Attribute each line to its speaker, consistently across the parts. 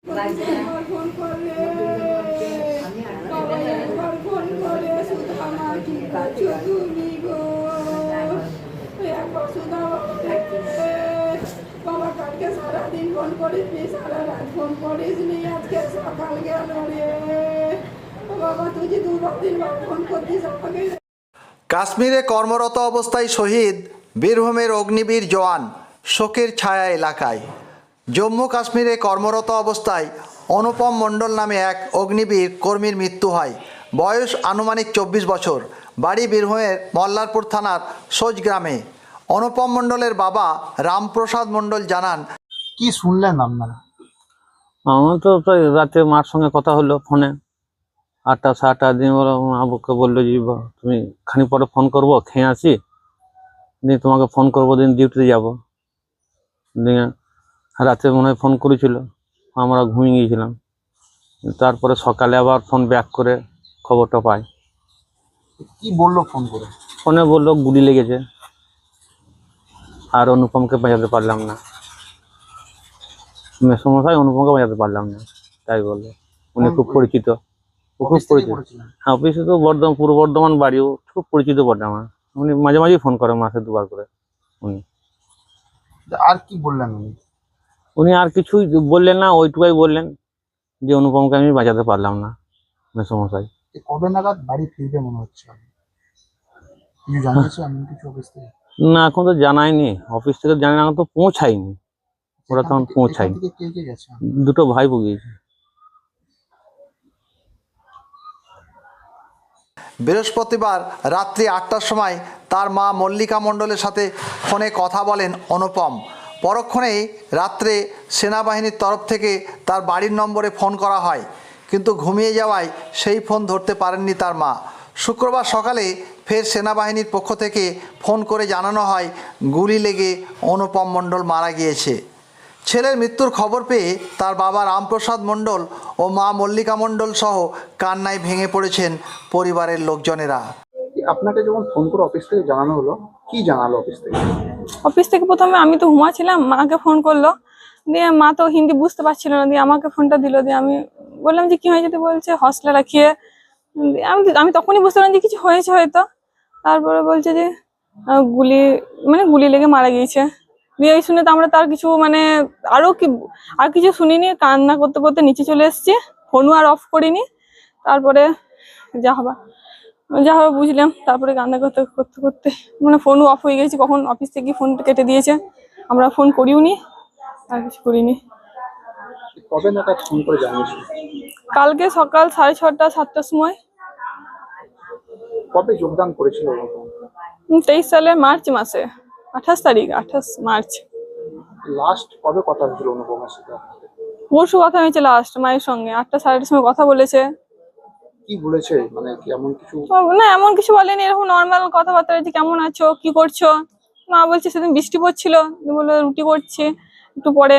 Speaker 1: বাবা কালকে সারাদিন ফোন করিসনি, সারা রাত ফোন করিসনি, আজকে সকাল গেল রে বাবা। তুই যে 2 দিন ফোন করছিস আমাকে।
Speaker 2: কাশ্মীরে কর্মরত অবস্থায় শহীদ বীরভূমের অগ্নিবীর জওয়ান, শোকের ছায়া এলাকায়। জম্মু কাশ্মীরে কর্মরত অবস্থায় অনুপম মণ্ডল নামে এক অগ্নিবীর কর্মীর মৃত্যু হয়। বয়স আনুমানিক 24 বছর। বাড়ি বীরভূমের মল্লারপুর থানার সোজ গ্রামে। অনুপম মণ্ডলের বাবা রামপ্রসাদ মণ্ডল জানান,
Speaker 3: কি শুনলেন আপনারা?
Speaker 4: আমার তো প্রায় রাতে মার সঙ্গে কথা হলো ফোনে, 8টা 8:30 দিন আবুকে বললো যে তুমি খানিক পরে ফোন করবো, খেয়ে আসি, দিয়ে তোমাকে ফোন করবো, দিন ডিউটিতে যাবো। দিয়ে রাতে মনে হয় ফোন করেছিল, আমরা ঘুমিয়ে গিয়েছিলাম। তারপরে সকালে আবার ফোন ব্যাক করে খবরটা পাই।
Speaker 3: কি বললো ফোন করে?
Speaker 4: ফোনে বললো গুলি লেগেছে, আর অনুপমকে বাঁচাতে পারলাম না। সমস্যায় অনুপমকে বাঁচাতে পারলাম না, তাই বললো। উনি খুব পরিচিত, খুব পরিচিত। হ্যাঁ, অফিসে তো পূর্ব বর্ধমান বাড়িও, খুব পরিচিত বটে আমার। উনি মাঝে মাঝেই ফোন করে, মাসে 2বার করে।
Speaker 3: আর কি বললেন
Speaker 4: উনি আর কিছুই বললেন না, ওইটুকাই বললেন যে অনুপমকে আমি বাঁচাতে পারলাম না মেসমশাই।
Speaker 3: কবে নাগাদ বাড়ি ফিরবে মনে হচ্ছে? কিছু জানিয়েছে এমন কিছু অফিস থেকে?
Speaker 4: না, এখন তো জানায়নি, অফিস থেকে জানাই, এখন তো পৌঁছায়নি, ওরা তখন পৌঁছায়নি।
Speaker 3: কে কে গেছে?
Speaker 4: 2টো ভাই গিয়েছে।
Speaker 2: বৃহস্পতিবার রাত্রি 8টার সময় তার মা মল্লিকা মণ্ডলের সাথে ফোনে কথা বলেন অনুপম। পরক্ষণেই রাত্রে সেনাবাহিনীর তরফ থেকে তার বাড়ির নম্বরে ফোন করা হয়, কিন্তু ঘুমিয়ে যাওয়ায় সেই ফোন ধরতে পারেননি তার মা। শুক্রবার সকালে ফের সেনাবাহিনীর পক্ষ থেকে ফোন করে জানানো হয় গুলি লেগে অনুপম মণ্ডল মারা গিয়েছে। ছেলের মৃত্যুর খবর পেয়ে তার বাবা রামপ্রসাদ মণ্ডল ও মা মল্লিকা মণ্ডল সহ কান্নায় ভেঙে পড়েছেন পরিবারের লোকজনেরা।
Speaker 3: আপনাকে যখন ফোন করে অফিস থেকে জানানো হলো, কি জানালো অফিস থেকে?
Speaker 5: অফিস থেকে প্রথমে আমি তো ঘুমাচ্ছিলাম, মাকে ফোন করলো, দিয়ে মা তো হিন্দি বুঝতে পারছিল না, দিয়ে আমাকে ফোনটা দিল। দিয়ে আমি বললাম যে কি হয়েছে, তো বলছে হসলা রাখিয়ে। আমি তখনই বুঝতে পারলাম যে কিছু হয়েছে হয়তো। তারপরে বলছে যে গুলি লেগে মারা গিয়েছে। দিয়ে এই শুনে তো আমরা তার কিছু আর কিছু শুনিনি, কান্না করতে করতে নিচে চলে এসেছি, ফোনও আর অফ করিনি। তারপরে যা হবে বুঝলাম। তারপরে কান্না করতে করতে করতে ফোনও অফ হয়ে গেছে, কখন অফিস থেকে ফোন কেটে দিয়েছে, আমরা ফোন করিও নি, আর কিছু করিনি।
Speaker 3: কবে নাগাদ ফোন করে জানিয়েছিল?
Speaker 5: কালকে সকাল 6:30 7টার সময়।
Speaker 3: কবে যোগদান করেছিল?
Speaker 5: 23 সালে মার্চ মাসে, 28 তারিখ, 28 মার্চ।
Speaker 3: লাস্ট কবে কথা হয়েছিল অনুপমের সাথে?
Speaker 5: পরশু কথা হয়েছে লাস্ট মায়ের সঙ্গে, 8টা 8:30 সময় কথা বলেছে।
Speaker 3: কি বলেছে, কি এমন কিছু?
Speaker 5: না, এমন কিছু বলেনি, এরকম নর্মাল কথাবার্তা হয়েছে, কেমন আছো, কি করছো। মা বলছে সেদিন বৃষ্টি পড়ছিল, বললো রুটি করছি, একটু পরে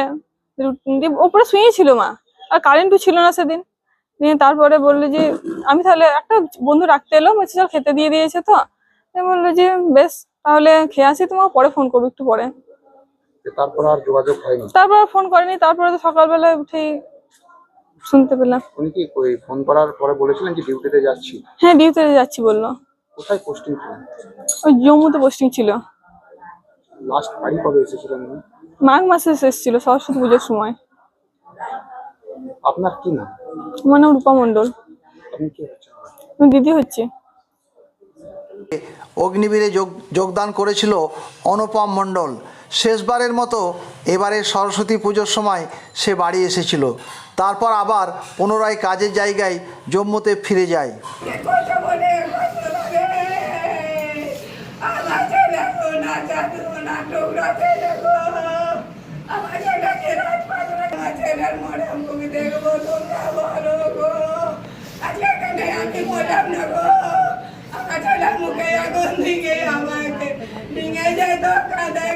Speaker 5: উপরে শুয়েছিল মা, আর কারেন্টও ছিল না সেদিন। দিয়ে তারপরে বললো যে আমি তাহলে একটা বন্ধু রাখতে এলো, বলছে চল খেতে দিয়ে দিয়েছে তো। বললো যে বেশ, তাহলে খেয়ে আসি, তোমার পরে ফোন করবো একটু পরে।
Speaker 3: তারপর আর যোগাযোগ হয়নি?
Speaker 5: তারপর ফোন করেনি। তারপরে তো সকালবেলায় উঠেই শুনতে পেলাম।
Speaker 3: উনি কি ফোন করার পরে বলেছিলেন যে ডিউটিতে যাচ্ছি?
Speaker 5: হ্যাঁ, ডিউটিতে যাচ্ছি বললো।
Speaker 3: কোথায় পোস্টিং ছিলেন?
Speaker 5: ওই জম্মুতে পোস্টিং ছিল।
Speaker 3: লাস্ট বাড়ি কবে এসেছিলেন?
Speaker 5: মাঘ মাসে এসেছিল, সরস্বতী পুজোর সময়।
Speaker 3: আপনার কি নাম?
Speaker 5: আমার নাম রূপা মণ্ডল।
Speaker 3: আপনি কি হচ্ছেন?
Speaker 5: আমি দিদি হচ্ছে।
Speaker 2: অগ্নিবীরে যোগদান করেছিল অনুপম মণ্ডল। শেষবারের মতো এবারে সরস্বতী পুজোর সময় সে বাড়ি এসেছিল, তারপর আবার পুনরায় কাজের জায়গায় জম্মুতে ফিরে যায়।
Speaker 1: মুখে আগুন দিকে আমাকে ভেঙে যায়, ধোকা দেয়,